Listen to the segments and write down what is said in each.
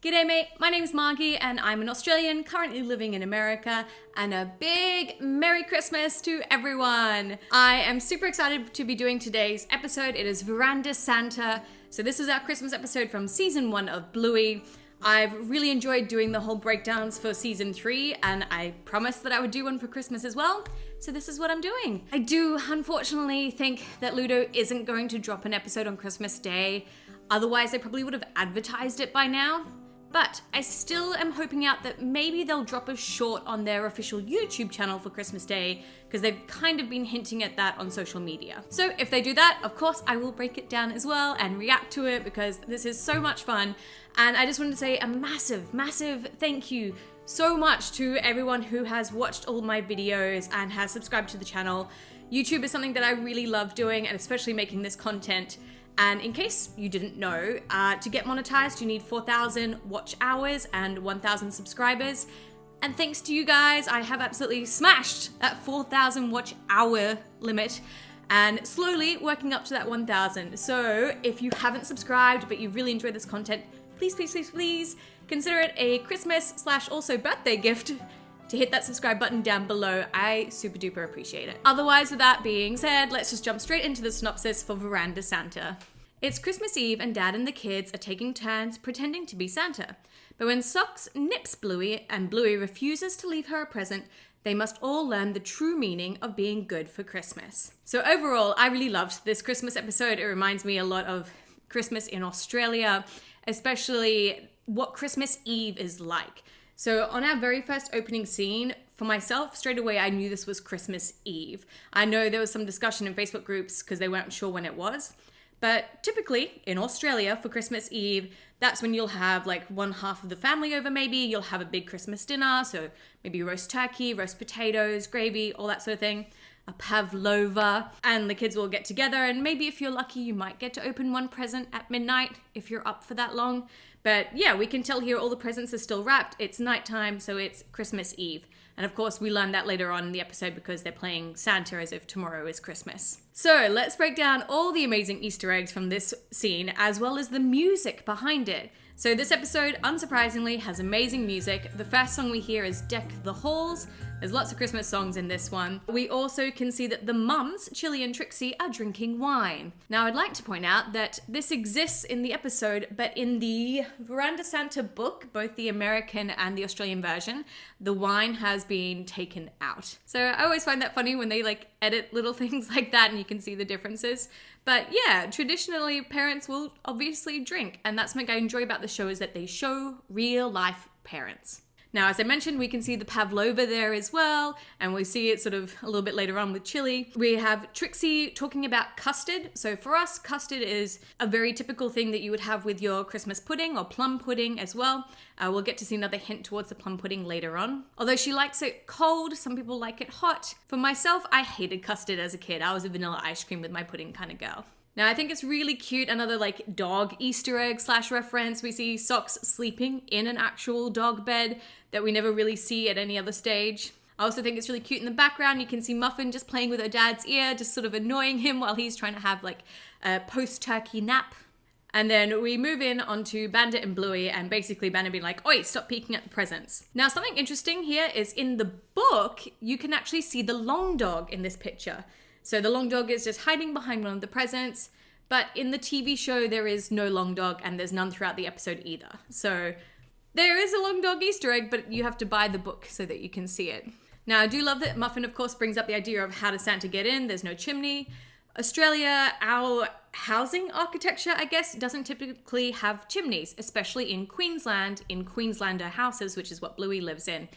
G'day mate, my name's Margie and I'm an Australian currently living in America, and a big Merry Christmas to everyone! I am super excited to be doing today's episode. It is Verandah Santa. So this is our Christmas episode from season 1 of Bluey. I've really enjoyed doing the whole breakdowns for season 3, and I promised that I would do one for Christmas as well. So this is what I'm doing. I do unfortunately think that Ludo isn't going to drop an episode on Christmas Day. Otherwise, they probably would have advertised it by now. But I still am hoping out that maybe they'll drop a short on their official YouTube channel for Christmas Day, because they've kind of been hinting at that on social media. So if they do that, of course, I will break it down as well and react to it, because this is so much fun. And I just wanted to say a massive, massive thank you so much to everyone who has watched all my videos and has subscribed to the channel. YouTube is something that I really love doing, and especially making this content. And in case you didn't know, to get monetized, you need 4,000 watch hours and 1,000 subscribers. And thanks to you guys, I have absolutely smashed that 4,000 watch hour limit and slowly working up to that 1,000. So if you haven't subscribed, but you really enjoy this content, please, please, please, please consider it a Christmas / also birthday gift to hit that subscribe button down below. I super duper appreciate it. Otherwise, with that being said, let's just jump straight into the synopsis for Verandah Santa. It's Christmas Eve and Dad and the kids are taking turns pretending to be Santa. But when Socks nips Bluey and Bluey refuses to leave her a present, they must all learn the true meaning of being good for Christmas. So overall, I really loved this Christmas episode. It reminds me a lot of Christmas in Australia, especially what Christmas Eve is like. So on our very first opening scene, for myself, straight away I knew this was Christmas Eve. I know there was some discussion in Facebook groups because they weren't sure when it was. But typically in Australia for Christmas Eve, that's when you'll have like one half of the family over maybe. You'll have a big Christmas dinner, so maybe roast turkey, roast potatoes, gravy, all that sort of thing. A pavlova, and the kids will get together, and maybe if you're lucky you might get to open one present at midnight if you're up for that long. But yeah, we can tell here all the presents are still wrapped. It's nighttime, so it's Christmas Eve. And of course, we learn that later on in the episode because they're playing Santa as if tomorrow is Christmas. So let's break down all the amazing Easter eggs from this scene, as well as the music behind it. So this episode, unsurprisingly, has amazing music. The first song we hear is Deck the Halls. There's lots of Christmas songs in this one. We also can see that the mums, Chili and Trixie, are drinking wine. Now, I'd like to point out that this exists in the episode, but in the Verandah Santa book, both the American and the Australian version, the wine has been taken out. So I always find that funny when they edit little things like that and you can see the differences. But yeah, traditionally parents will obviously drink, and that's something I enjoy about the show, is that they show real life parents. Now, as I mentioned, we can see the pavlova there as well, and we see it sort of a little bit later on with Chili. We have Trixie talking about custard. So for us, custard is a very typical thing that you would have with your Christmas pudding, or plum pudding as well. We'll get to see another hint towards the plum pudding later on. Although she likes it cold, some people like it hot. For myself, I hated custard as a kid. I was a vanilla ice cream with my pudding kind of girl. Now, I think it's really cute, another dog Easter egg / reference. We see Socks sleeping in an actual dog bed that we never really see at any other stage. I also think it's really cute in the background. You can see Muffin just playing with her dad's ear, just sort of annoying him while he's trying to have a post-turkey nap. And then we move in onto Bandit and Bluey, and basically Bandit being like, "Oi, stop peeking at the presents." Now, something interesting here is in the book, you can actually see the long dog in this picture. So the long dog is just hiding behind one of the presents, but in the TV show there is no long dog, and there's none throughout the episode either. So there is a long dog Easter egg, but you have to buy the book so that you can see it. Now, I do love that Muffin, of course, brings up the idea of how does Santa get in? There's no chimney. Australia, our housing architecture, I guess, doesn't typically have chimneys, especially in Queensland, in Queenslander houses, which is what Bluey lives in.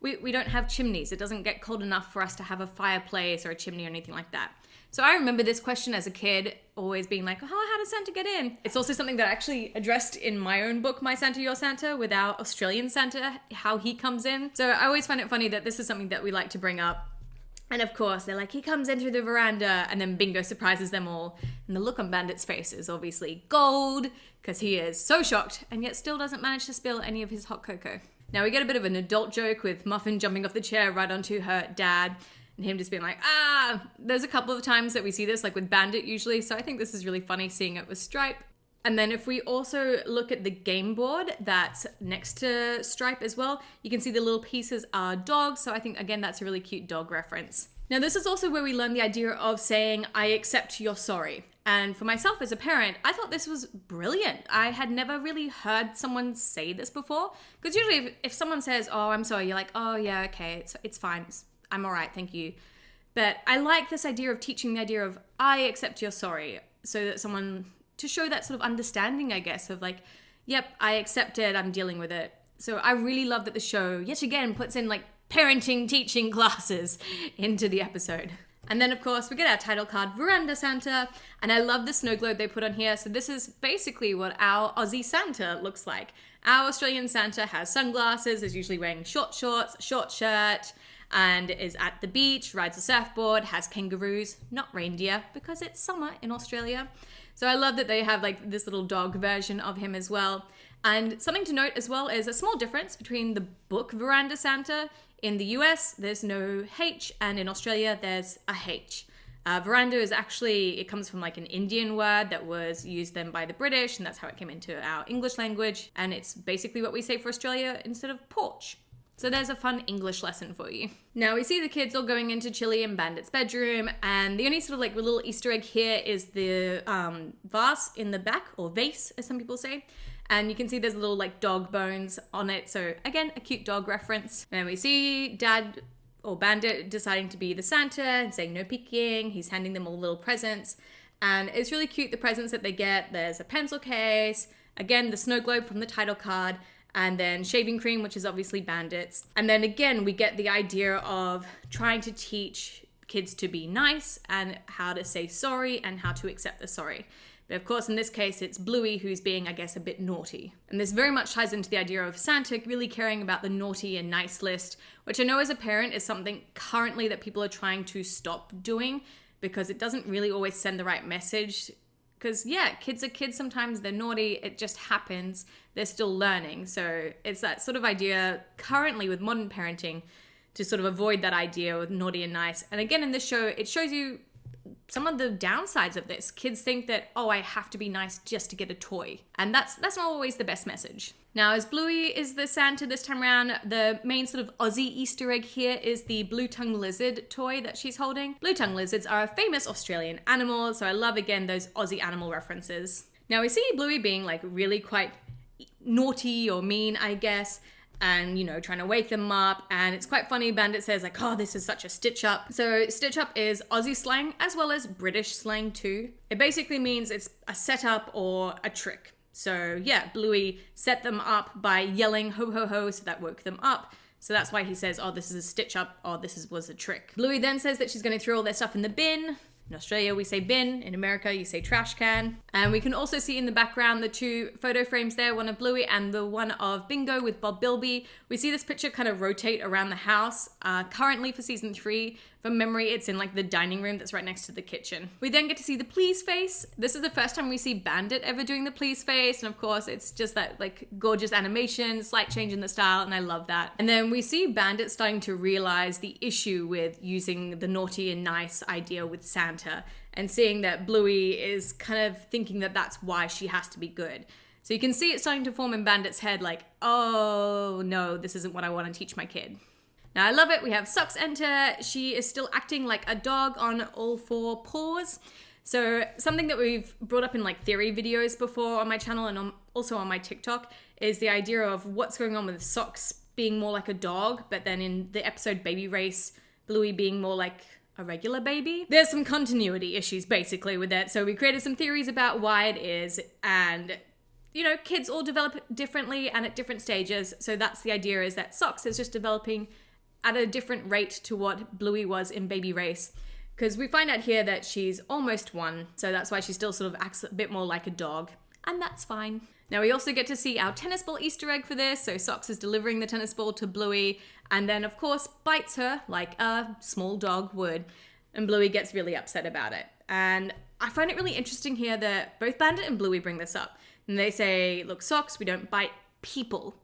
We don't have chimneys. It doesn't get cold enough for us to have a fireplace or a chimney or anything like that. So I remember this question as a kid, always being like, oh, how does Santa get in? It's also something that I actually addressed in my own book, My Santa, Your Santa, with our Australian Santa, how he comes in. So I always find it funny that this is something that we like to bring up. And of course, they're like, he comes in through the veranda, and then Bingo surprises them all. And the look on Bandit's face is obviously gold, because he is so shocked, and yet still doesn't manage to spill any of his hot cocoa. Now we get a bit of an adult joke with Muffin jumping off the chair right onto her dad, and him just being like, there's a couple of times that we see this, with Bandit usually, so I think this is really funny seeing it with Stripe. And then if we also look at the game board that's next to Stripe as well, you can see the little pieces are dogs. So I think, again, that's a really cute dog reference. Now, this is also where we learn the idea of saying, I accept you're sorry. And for myself as a parent, I thought this was brilliant. I had never really heard someone say this before. Because usually if someone says, oh, I'm sorry, you're like, oh, yeah, okay, it's fine. I'm all right, thank you. But I like this idea of teaching the idea of, I accept you're sorry. So that someone, to show that sort of understanding, I guess, of like, yep, I accept it, I'm dealing with it. So I really love that the show, yet again, puts in like parenting, teaching classes into the episode. And then, of course, we get our title card, Verandah Santa, and I love the snow globe they put on here. So this is basically what our Aussie Santa looks like. Our Australian Santa has sunglasses, is usually wearing short shorts, short shirt, and is at the beach, rides a surfboard, has kangaroos, not reindeer, because it's summer in Australia. So I love that they have like this little dog version of him as well. And something to note as well is a small difference between the book Verandah Santa. In the US, there's no H, and in Australia, there's a H. Veranda is actually, it comes from like an Indian word that was used then by the British, and that's how it came into our English language. And it's basically what we say for Australia instead of porch. So there's a fun English lesson for you. Now we see the kids all going into Chili and Bandit's bedroom, and the only sort of like little Easter egg here is the vase in the back, or vase as some people say. And you can see there's little like dog bones on it. So again, a cute dog reference. And we see Dad or Bandit deciding to be the Santa and saying no peeking. He's handing them all little presents. And it's really cute, the presents that they get. There's a pencil case, again, the snow globe from the title card, and then shaving cream, which is obviously Bandit's. And then again, we get the idea of trying to teach kids to be nice and how to say sorry and how to accept the sorry. But of course, in this case, it's Bluey who's being, I guess, a bit naughty. And this very much ties into the idea of Santa really caring about the naughty and nice list, which I know as a parent is something currently that people are trying to stop doing because it doesn't really always send the right message. Because yeah, kids are kids, sometimes they're naughty, it just happens, they're still learning. So it's that sort of idea currently with modern parenting to sort of avoid that idea with naughty and nice. And again, in this show, it shows you some of the downsides of this. Kids think that, oh, I have to be nice just to get a toy. And that's not always the best message. Now, as Bluey is the Santa this time around, the main sort of Aussie Easter egg here is the blue-tongue lizard toy that she's holding. Blue-tongue lizards are a famous Australian animal, so I love, again, those Aussie animal references. Now, we see Bluey being, like, really quite naughty or mean, I guess, and, you know, trying to wake them up. And it's quite funny. Bandit says like, oh, this is such a stitch up. So stitch up is Aussie slang as well as British slang too. It basically means it's a setup or a trick. So yeah, Bluey set them up by yelling ho ho ho, so that woke them up. So that's why he says, oh, this is a stitch up, or was a trick. Bluey then says that she's going to throw all their stuff in the bin. In Australia, we say bin. In America, you say trash can. And we can also see in the background the two photo frames there, one of Bluey and the one of Bingo with Bob Bilby. We see this picture kind of rotate around the house. Currently for season 3, from memory, it's in like the dining room that's right next to the kitchen. We then get to see the please face. This is the first time we see Bandit ever doing the please face. And of course, it's just that like gorgeous animation, slight change in the style, and I love that. And then we see Bandit starting to realize the issue with using the naughty and nice idea with Santa, and seeing that Bluey is kind of thinking that that's why she has to be good. So you can see it starting to form in Bandit's head like, oh no, this isn't what I want to teach my kid. Now I love it. We have Socks enter. She is still acting like a dog on all 4 paws. So something that we've brought up in like theory videos before on my channel and also on my TikTok is the idea of what's going on with Socks being more like a dog, but then in the episode Baby Race, Bluey being more like a regular baby. There's some continuity issues basically with that. So we created some theories about why it is, and you know, kids all develop differently and at different stages. So that's the idea, is that Socks is just developing at a different rate to what Bluey was in Baby Race. Because we find out here that she's almost 1, so that's why she still sort of acts a bit more like a dog, and that's fine. Now we also get to see our tennis ball Easter egg for this, so Socks is delivering the tennis ball to Bluey, and then of course bites her like a small dog would, and Bluey gets really upset about it. And I find it really interesting here that both Bandit and Bluey bring this up, and they say, look, Socks, we don't bite people.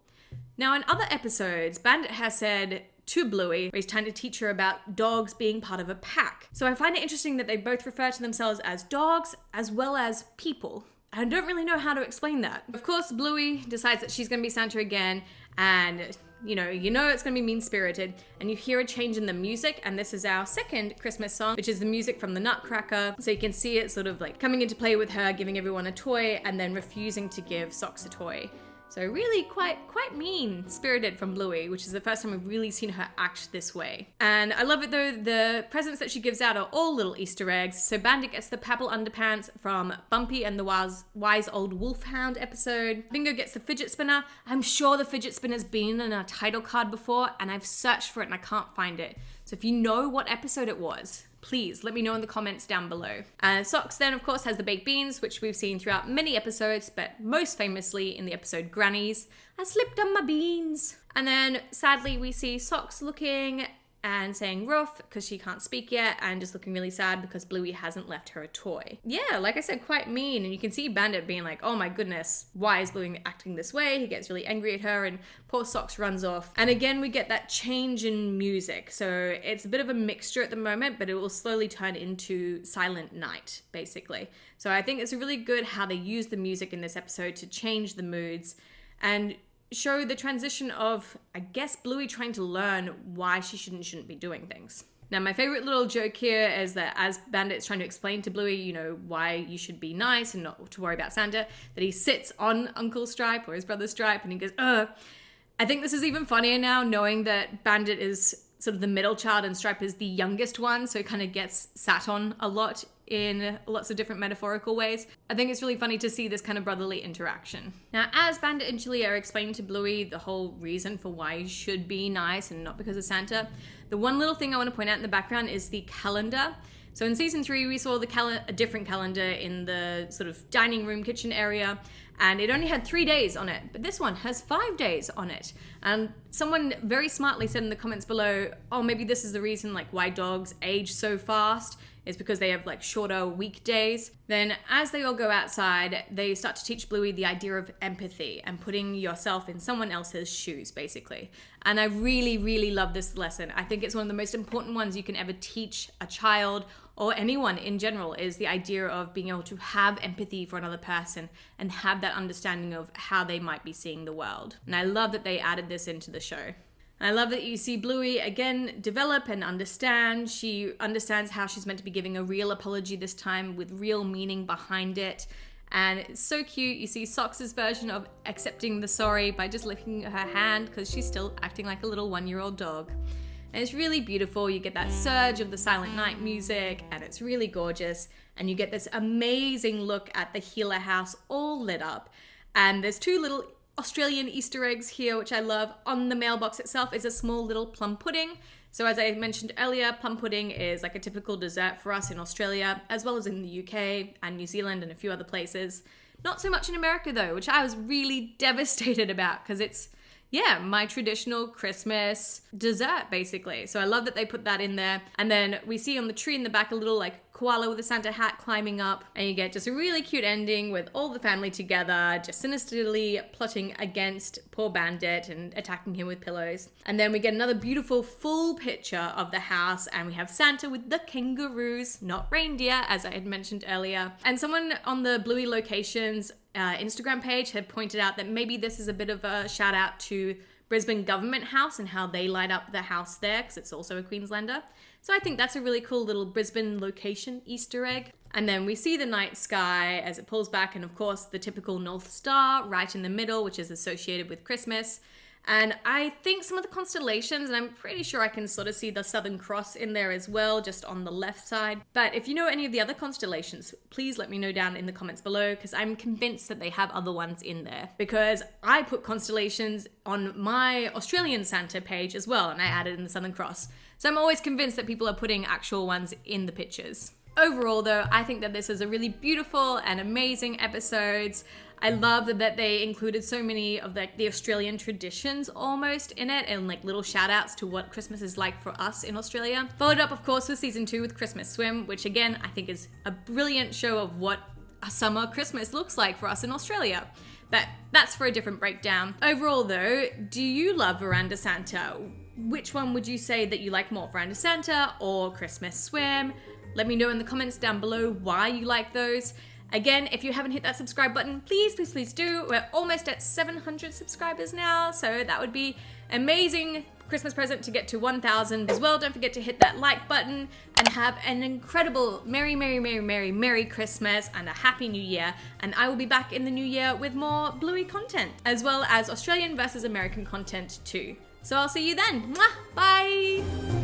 Now in other episodes, Bandit has said to Bluey, where he's trying to teach her about dogs being part of a pack. So I find it interesting that they both refer to themselves as dogs as well as people. I don't really know how to explain that. Of course, Bluey decides that she's gonna be Santa again, and you know it's gonna be mean-spirited, and you hear a change in the music, and this is our second Christmas song, which is the music from the Nutcracker. So you can see it sort of like coming into play with her giving everyone a toy and then refusing to give Socks a toy. So really quite mean-spirited from Bluey, which is the first time we've really seen her act this way. And I love it though, the presents that she gives out are all little Easter eggs. So Bandit gets the purple underpants from Bumpy and the Wise Old Wolfhound episode. Bingo gets the fidget spinner. I'm sure the fidget spinner's been in a title card before, and I've searched for it and I can't find it. So if you know what episode it was, please let me know in the comments down below. Socks then, of course, has the baked beans, which we've seen throughout many episodes, but most famously in the episode Grannies. I slipped on my beans. And then, sadly, we see Socks looking and saying roof because she can't speak yet, and just looking really sad because Bluey hasn't left her a toy. Yeah, like I said, quite mean, and you can see Bandit being like, oh my goodness, why is Bluey acting this way? He gets really angry at her, and poor Socks runs off. And again, we get that change in music. So it's a bit of a mixture at the moment, but it will slowly turn into Silent Night, basically. So I think it's really good how they use the music in this episode to change the moods and show the transition of, I guess, Bluey trying to learn why she shouldn't be doing things. Now, my favorite little joke here is that as Bandit's trying to explain to Bluey, you know, why you should be nice and not to worry about Santa, that he sits on Uncle Stripe or his brother Stripe and he goes, ugh. I think this is even funnier now, knowing that Bandit is sort of the middle child and Stripe is the youngest one, so he kind of gets sat on a lot in lots of different metaphorical ways. I think it's really funny to see this kind of brotherly interaction. Now, as Bandit and Chili are explaining to Bluey the whole reason for why he should be nice and not because of Santa, the one little thing I want to point out in the background is the calendar. So in season 3, we saw a different calendar in the sort of dining room kitchen area, and it only had 3 days on it, but this one has 5 days on it. And someone very smartly said in the comments below, oh, maybe this is the reason like why dogs age so fast, is because they have like shorter weekdays. Then as they all go outside, they start to teach Bluey the idea of empathy and putting yourself in someone else's shoes, basically. And I really love this lesson. I think it's one of the most important ones you can ever teach a child or anyone in general, is the idea of being able to have empathy for another person and have that understanding of how they might be seeing the world. And I love that they added this into the show. I love that you see Bluey again develop and understand. She understands how she's meant to be giving a real apology this time with real meaning behind it. And it's so cute. You see Socks' version of accepting the sorry by just licking her hand because she's still acting like a little 1-year-old dog. And it's really beautiful. You get that surge of the Silent Night music, and it's really gorgeous. And you get this amazing look at the Healer house all lit up. And there's 2 little Australian Easter eggs here, which I love. On the mailbox itself is a small little plum pudding. So as I mentioned earlier, plum pudding is like a typical dessert for us in Australia, as well as in the UK and New Zealand and a few other places. Not so much in America though, which I was really devastated about because it's, yeah, my traditional Christmas dessert, basically. So I love that they put that in there. And then we see on the tree in the back a little like koala with a Santa hat climbing up, and you get just a really cute ending with all the family together, just sinisterly plotting against poor Bandit and attacking him with pillows. And then we get another beautiful full picture of the house, and we have Santa with the kangaroos, not reindeer, as I had mentioned earlier. And someone on the Bluey Locations Instagram page had pointed out that maybe this is a bit of a shout out to Brisbane Government House and how they light up the house there, because it's also a Queenslander. So I think that's a really cool little Brisbane location Easter egg. And then we see the night sky as it pulls back, and of course the typical North Star right in the middle, which is associated with Christmas. And I think some of the constellations, and I'm pretty sure I can sort of see the Southern Cross in there as well, just on the left side. But if you know any of the other constellations, please let me know down in the comments below, because I'm convinced that they have other ones in there. Because I put constellations on my Australian Santa page as well, and I added in the Southern Cross. So I'm always convinced that people are putting actual ones in the pictures. Overall though, I think that this is a really beautiful and amazing episodes. I love that they included so many of the Australian traditions almost in it, and like little shout outs to what Christmas is like for us in Australia. Followed up of course with season 2 with Christmas Swim, which again I think is a brilliant show of what a summer Christmas looks like for us in Australia. But that's for a different breakdown. Overall though, do you love Verandah Santa? Which one would you say that you like more, Verandah Santa or Christmas Swim? Let me know in the comments down below why you like those. Again, if you haven't hit that subscribe button, please, please, please do. We're almost at 700 subscribers now, so that would be amazing Christmas present to get to 1,000 as well. Don't forget to hit that like button and have an incredible Merry Christmas and a Happy New Year. And I will be back in the new year with more Bluey content, as well as Australian versus American content too. So I'll see you then. Mwah! Bye!